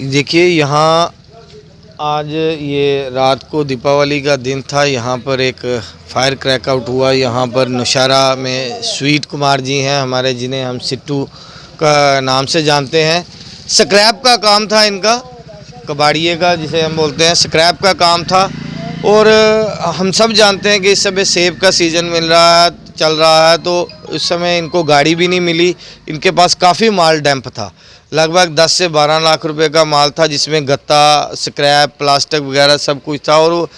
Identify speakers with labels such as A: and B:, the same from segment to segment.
A: देखिए यहाँ आज ये रात को दीपावली का दिन था। यहाँ पर एक फायर क्रैक आउट हुआ। यहाँ पर नौशहरा में स्वीट कुमार जी हैं हमारे, जिन्हें हम सिट्टू का नाम से जानते हैं। स्क्रैप का काम था इनका, कबाड़िए का जिसे हम बोलते हैं, स्क्रैप का काम था। और हम सब जानते हैं कि इस समय सेब का सीज़न चल रहा है, तो उस समय इनको गाड़ी भी नहीं मिली। इनके पास काफ़ी माल डंप था, लगभग 10 से 12 लाख रुपए का माल था, जिसमें गत्ता, स्क्रैप, प्लास्टिक वगैरह सब कुछ था। और वो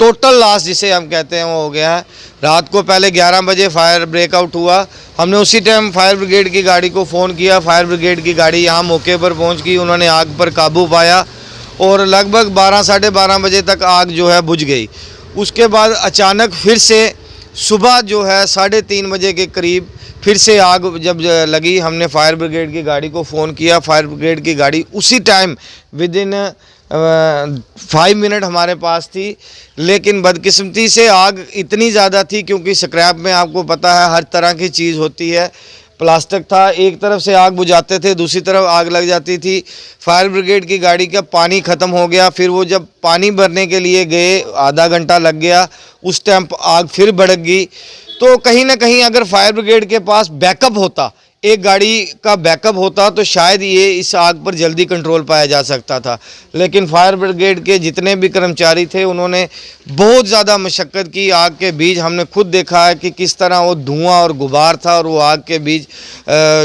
A: टोटल लॉस जिसे हम कहते हैं वो हो गया है। रात को पहले 11 बजे फायर ब्रेकआउट हुआ। हमने उसी टाइम फायर ब्रिगेड की गाड़ी को फ़ोन किया। फायर ब्रिगेड की गाड़ी यहाँ मौके पर पहुँच गई। उन्होंने आग पर काबू पाया और लगभग 12 साढ़े 12 बजे तक आग जो है बुझ गई। उसके बाद अचानक फिर से सुबह जो है 3:30 बजे के करीब फिर से आग जब लगी, हमने फायर ब्रिगेड की गाड़ी को फ़ोन किया। फायर ब्रिगेड की गाड़ी उसी टाइम विदिन 5 मिनट हमारे पास थी। लेकिन बदकिस्मती से आग इतनी ज़्यादा थी, क्योंकि स्क्रैप में आपको पता है हर तरह की चीज़ होती है। प्लास्टिक था, एक तरफ से आग बुझाते थे, दूसरी तरफ आग लग जाती थी। फायर ब्रिगेड की गाड़ी का पानी ख़त्म हो गया। फिर वो जब पानी भरने के लिए गए, आधा घंटा लग गया। उस टाइम आग फिर भड़क गई। तो कहीं ना कहीं अगर फायर ब्रिगेड के पास बैकअप होता, एक गाड़ी का बैकअप होता, तो शायद ये इस आग पर जल्दी कंट्रोल पाया जा सकता था। लेकिन फायर ब्रिगेड के जितने भी कर्मचारी थे, उन्होंने बहुत ज़्यादा मशक्क़त की। आग के बीच हमने खुद देखा है कि किस तरह वो धुआं और गुबार था, और वो आग के बीच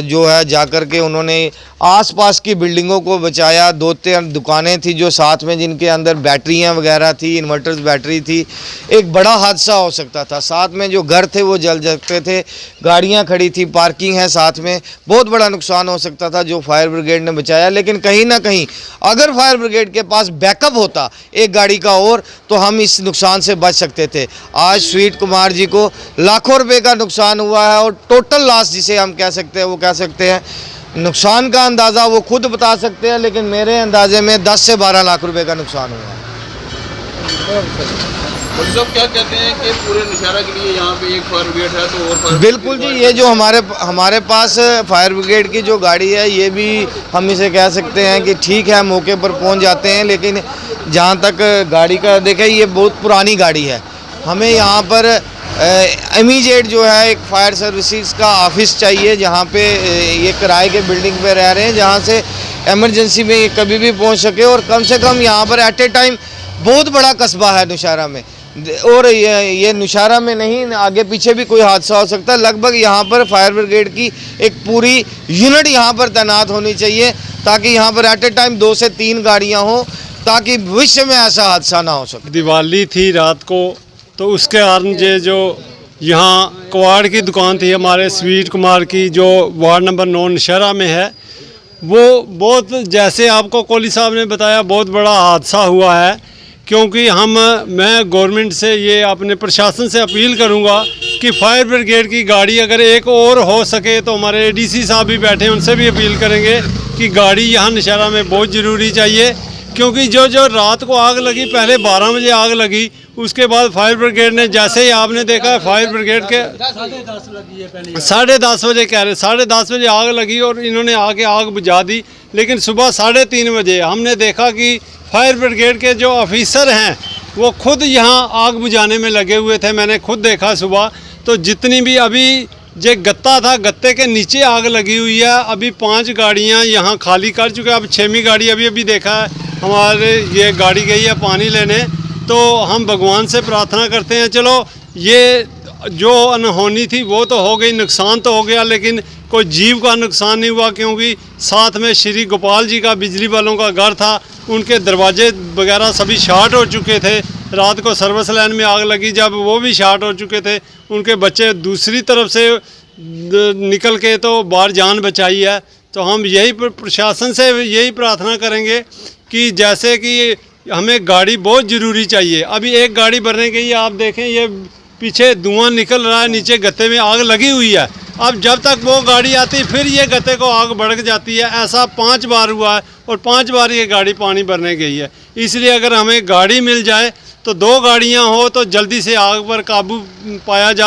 A: जो है जाकर के उन्होंने आसपास की बिल्डिंगों को बचाया। 2-3 दुकानें थी जो साथ में, जिनके अंदर बैटरियां वगैरह थी, इन्वर्टर्स बैटरी थी। एक बड़ा हादसा हो सकता था। साथ में जो घर थे वो जल सकते थे, गाड़ियां खड़ी थी, पार्किंग है साथ में, बहुत बड़ा नुकसान हो सकता था, जो फायर ब्रिगेड ने बचाया। लेकिन कहीं ना कहीं अगर फायर ब्रिगेड के पास बैकअप होता एक गाड़ी का और, तो हम इस नुकसान से बच सकते थे। आज स्वीट कुमार जी को लाखों रुपए का नुकसान हुआ है, और टोटल लॉस जिसे हम कह सकते हैं वो कह सकते हैं। नुकसान का अंदाज़ा वो खुद बता सकते हैं, लेकिन मेरे अंदाजे में 10 से 12 लाख रुपए का नुकसान हुआ है।
B: सब क्या कहते हैं कि पूरे नौशहरा के लिए यहाँ पे एक फायर ब्रिगेड है, तो और फायर
A: बिल्कुल जी, ये जो हमारे पास फायर ब्रिगेड की जो गाड़ी है, ये भी हम इसे कह सकते हैं कि ठीक है, मौके पर पहुंच जाते हैं। लेकिन जहां तक गाड़ी का देखें, ये बहुत पुरानी गाड़ी है। हमें यहाँ पर इमीडिएट जो है एक फायर सर्विसेज का ऑफिस चाहिए, जहाँ पे ये किराए के बिल्डिंग पे रह रहे हैं, जहाँ से इमरजेंसी में ये कभी भी पहुँच सके। और कम से कम यहाँ पर एट ए टाइम, बहुत बड़ा कस्बा है नौशहरा में, और ये नौशहरा में नहीं, आगे पीछे भी कोई हादसा हो सकता है। लगभग यहाँ पर फायर ब्रिगेड की एक पूरी यूनिट यहाँ पर तैनात होनी चाहिए, ताकि यहाँ पर एट ए टाइम 2 से 3 गाड़ियाँ हों, ताकि भविष्य में ऐसा हादसा ना हो सके।
C: दिवाली थी रात को, तो उसके कारण जो यहाँ कबाड़ की दुकान थी हमारे स्वीट कुमार की, जो वार्ड नंबर 9 नौशहरा में है, वो बहुत, जैसे आपको कोहली साहब ने बताया, बहुत बड़ा हादसा हुआ है। क्योंकि मैं गवर्नमेंट से, ये अपने प्रशासन से अपील करूंगा कि फायर ब्रिगेड की गाड़ी अगर एक और हो सके, तो हमारे एडीसी साहब भी बैठे हैं, उनसे भी अपील करेंगे कि गाड़ी यहाँ नौशहरा में बहुत ज़रूरी चाहिए। क्योंकि जो रात को आग लगी, पहले 12 बजे आग लगी, उसके बाद फायर ब्रिगेड ने, जैसे ही आपने देखा, फायर ब्रिगेड के 10:30 बजे कह रहे, 10:30 बजे आग लगी और इन्होंने आके आग बुझा दी। लेकिन सुबह 3:30 बजे हमने देखा कि फायर ब्रिगेड के जो ऑफिसर हैं वो खुद यहाँ आग बुझाने में लगे हुए थे। मैंने खुद देखा सुबह। तो जितनी भी अभी जो गत्ता था, गत्ते के नीचे आग लगी हुई है। अभी 5 गाड़ियाँ यहाँ खाली कर चुके हैं। अब 6वीं गाड़ी अभी देखा है, हमारे ये गाड़ी गई है पानी लेने। तो हम भगवान से प्रार्थना करते हैं, चलो ये जो अनहोनी थी वो तो हो गई, नुकसान तो हो गया, लेकिन कोई जीव का नुकसान नहीं हुआ। क्योंकि साथ में श्री गोपाल जी का, बिजली वालों का घर था, उनके दरवाजे वगैरह सभी शॉर्ट हो चुके थे। रात को सर्विस लाइन में आग लगी जब, वो भी शॉर्ट हो चुके थे। उनके बच्चे दूसरी तरफ से निकल के तो बाहर जान बचाई है। तो हम यही प्रशासन से यही प्रार्थना करेंगे कि जैसे कि हमें गाड़ी बहुत ज़रूरी चाहिए। अभी एक गाड़ी भरने गई है, आप देखें ये पीछे धुआं निकल रहा है, नीचे गत्ते में आग लगी हुई है। अब जब तक वो गाड़ी आती, फिर ये गत्ते को आग भड़क जाती है। ऐसा 5 बार हुआ है, और 5 बार ये गाड़ी पानी भरने गई है। इसलिए अगर हमें गाड़ी मिल जाए, तो 2 गाड़ियां हो तो जल्दी से आग पर काबू पाया जा